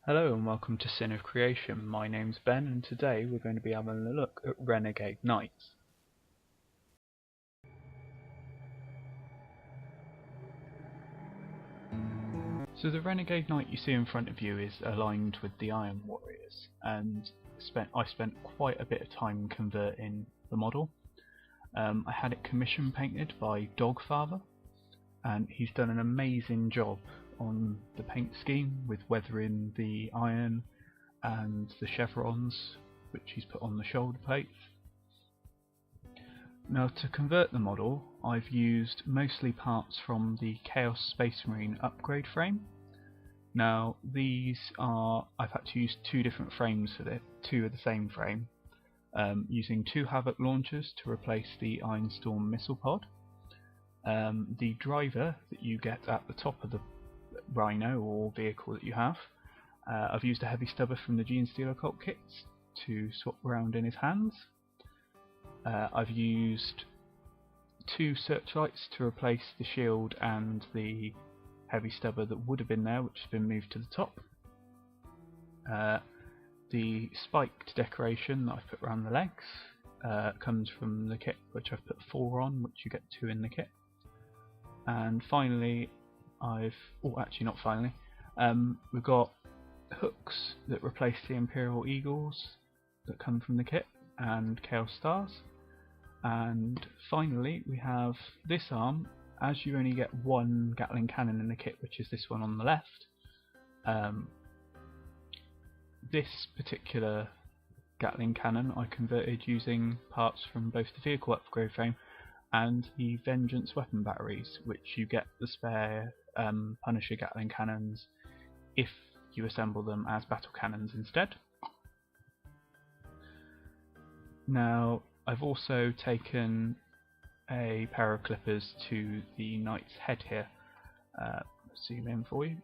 Hello and welcome to Sin of Creation. My name's Ben and today we're going to be having a look at Renegade Knights. So the Renegade Knight you see in front of you is aligned with the Iron Warriors, and I spent quite a bit of time converting the model. I had it commission painted by Dogfather, and he's done an amazing job on the paint scheme with weathering the iron and the chevrons which he's put on the shoulder plates. Now, to convert the model, I've used mostly parts from the Chaos Space Marine upgrade frame. Now I've had to use two different frames for this, two of the same frame, using two Havoc launchers to replace the Ironstorm missile pod. The driver that you get at the top of the Rhino or vehicle that you have, I've used a heavy stubber from the Genestealer Occult kits to swap around in his hands. I've used two searchlights to replace the shield and the heavy stubber that would have been there, which has been moved to the top. The spiked decoration that I've put around the legs comes from the kit, which I've put 4 on, which you get 2 in the kit. And finally, we've got hooks that replace the Imperial Eagles that come from the kit, and Chaos Stars. And finally, we have this arm. As you only get one Gatling cannon in the kit, which is this one on the left, this particular Gatling cannon I converted using parts from both the vehicle upgrade frame and the Vengeance weapon batteries, which you get the spare Punisher Gatling cannons if you assemble them as battle cannons instead. Now, I've also taken a pair of clippers to the knight's head here. Zoom in for you.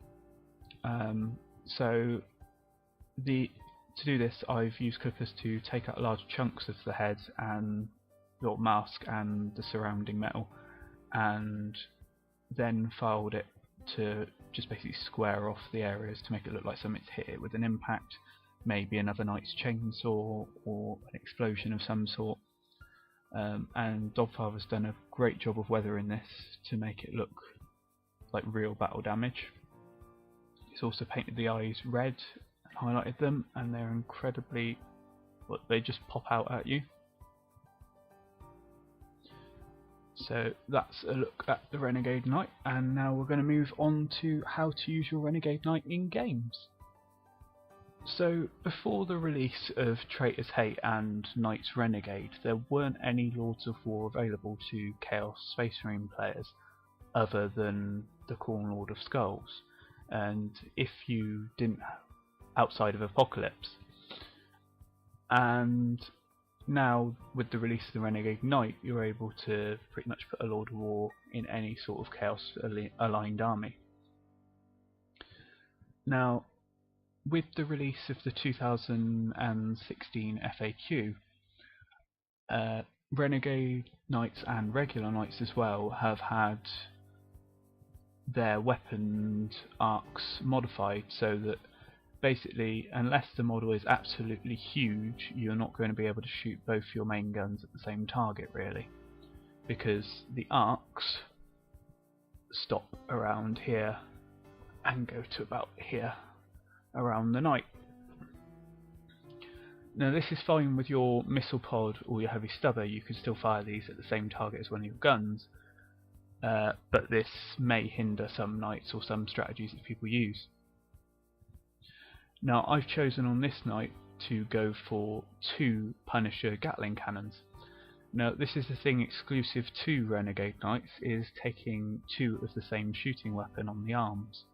To do this, I've used clippers to take out large chunks of the head and the mask and the surrounding metal, and then filed it to just basically square off the areas to make it look like something's hit it with an impact, maybe another knight's chainsaw or an explosion of some sort. And Dogfather's done a great job of weathering this to make it look like real battle damage. He's also painted the eyes red and highlighted them, and they're incredibly, they just pop out at you. So that's a look at the Renegade Knight, and now we're going to move on to how to use your Renegade Knight in games. So before the release of Traitor's Hate and Knight's Renegade, there weren't any Lords of War available to Chaos Space Marine players other than the Khorne Lord of Skulls, and if you didn't, outside of Apocalypse. And now with the release of the Renegade Knight, you're able to pretty much put a Lord of War in any sort of Chaos aligned army. Now, with the release of the 2016 FAQ, Renegade Knights and regular Knights as well have had their weapons arcs modified so that basically, unless the model is absolutely huge, you're not going to be able to shoot both your main guns at the same target, really, because the arcs stop around here and go to about here around the knight. Now, this is fine with your missile pod or your heavy stubber. You can still fire these at the same target as one of your guns, but this may hinder some knights or some strategies that people use. Now, I've chosen on this knight to go for 2 Punisher Gatling cannons. Now, this is the thing exclusive to Renegade Knights, is taking 2 of the same shooting weapon on the arms.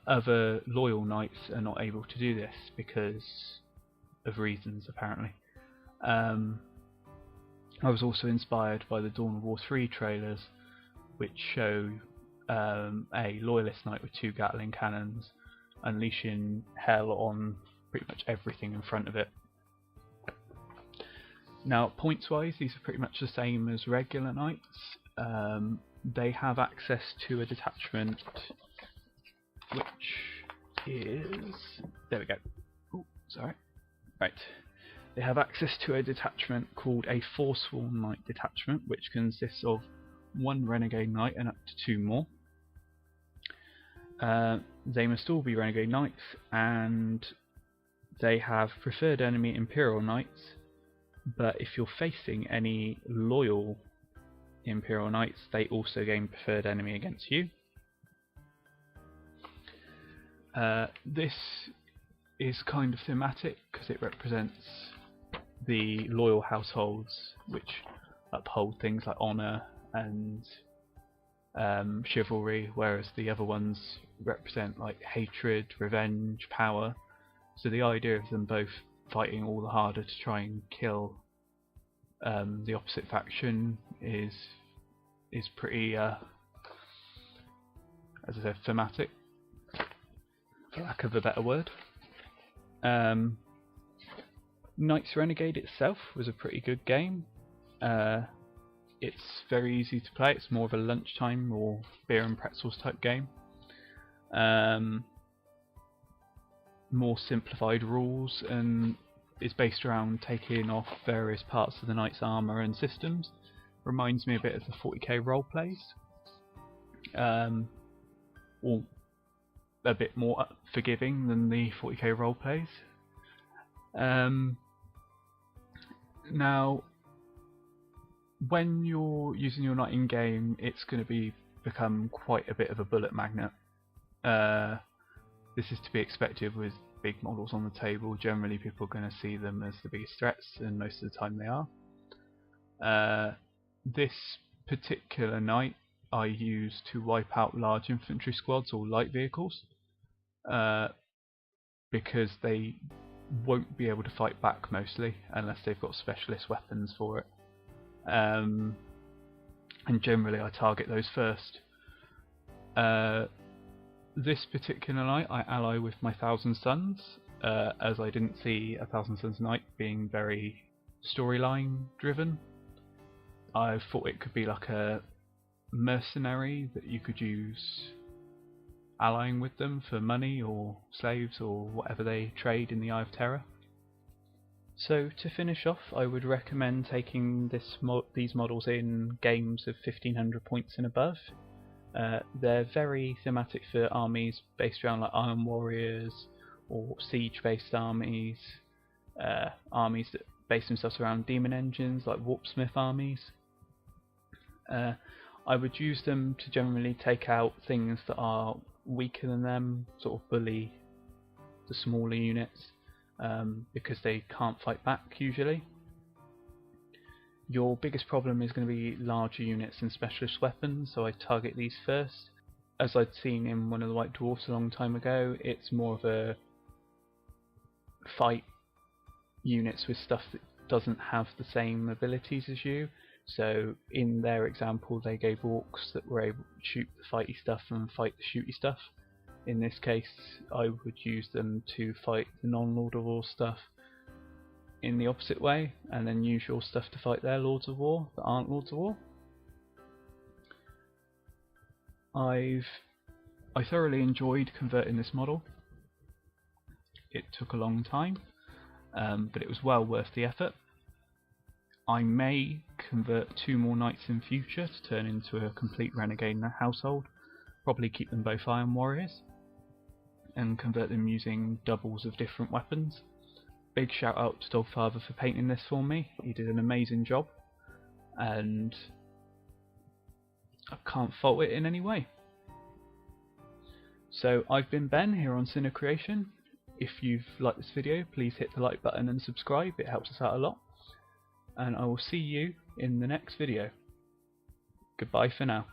Other loyal knights are not able to do this because of reasons, apparently. I was also inspired by the Dawn of War 3 trailers, which show a loyalist knight with 2 Gatling cannons unleashing hell on pretty much everything in front of it. Now, points wise, these are pretty much the same as regular knights. They have access to a detachment which is... there we go. Oh, sorry. Right. They have access to a detachment called a Forsworn Knight detachment, which consists of 1 Renegade Knight and up to 2 more. They must all be Renegade Knights, and they have preferred enemy Imperial Knights, but if you're facing any loyal Imperial Knights, they also gain preferred enemy against you. This is kind of thematic because it represents the loyal households which uphold things like honour and chivalry, whereas the other ones represent like hatred, revenge, power. So the idea of them both fighting all the harder to try and kill the opposite faction is pretty, as I said, thematic, for lack of a better word. Knights Renegade itself was a pretty good game. It's very easy to play. It's more of a lunchtime or beer and pretzels type game. More simplified rules, and is based around taking off various parts of the knight's armour and systems. Reminds me a bit of the 40k role plays, or a bit more forgiving than the 40k role plays. Now, when you're using your knight in game, it's going to become quite a bit of a bullet magnet. This is to be expected with big models on the table. Generally, people are going to see them as the biggest threats, and most of the time they are. This particular knight I use to wipe out large infantry squads or light vehicles, because they won't be able to fight back mostly unless they've got specialist weapons for it. And generally I target those first. This particular knight I ally with my Thousand Sons, as I didn't see a Thousand Sons knight being very storyline driven. I thought it could be like a mercenary that you could use allying with them for money or slaves or whatever they trade in the Eye of Terror. So to finish off, I would recommend taking these models in games of 1500 points and above. They're very thematic for armies based around like Iron Warriors or siege based armies, armies that base themselves around demon engines like Warpsmith armies. I would use them to generally take out things that are weaker than them, sort of bully the smaller units, because they can't fight back usually. Your biggest problem is going to be larger units and specialist weapons, so I target these first. As I'd seen in one of the White Dwarfs a long time ago, it's more of a fight units with stuff that doesn't have the same abilities as you. So in their example they gave orcs that were able to shoot the fighty stuff and fight the shooty stuff. In this case I would use them to fight the non-Lord of War stuff in the opposite way, and then use your stuff to fight their Lords of War that aren't Lords of War. I thoroughly enjoyed converting this model. It took a long time, but it was well worth the effort. I may convert 2 more knights in future to turn into a complete Renegade household, probably keep them both Iron Warriors, and convert them using doubles of different weapons. Big shout out to Dogfather for painting this for me. He did an amazing job, and I can't fault it in any way. So I've been Ben here on Sinner Creation. If you've liked this video, please hit the like button and subscribe, it helps us out a lot. And I will see you in the next video. Goodbye for now.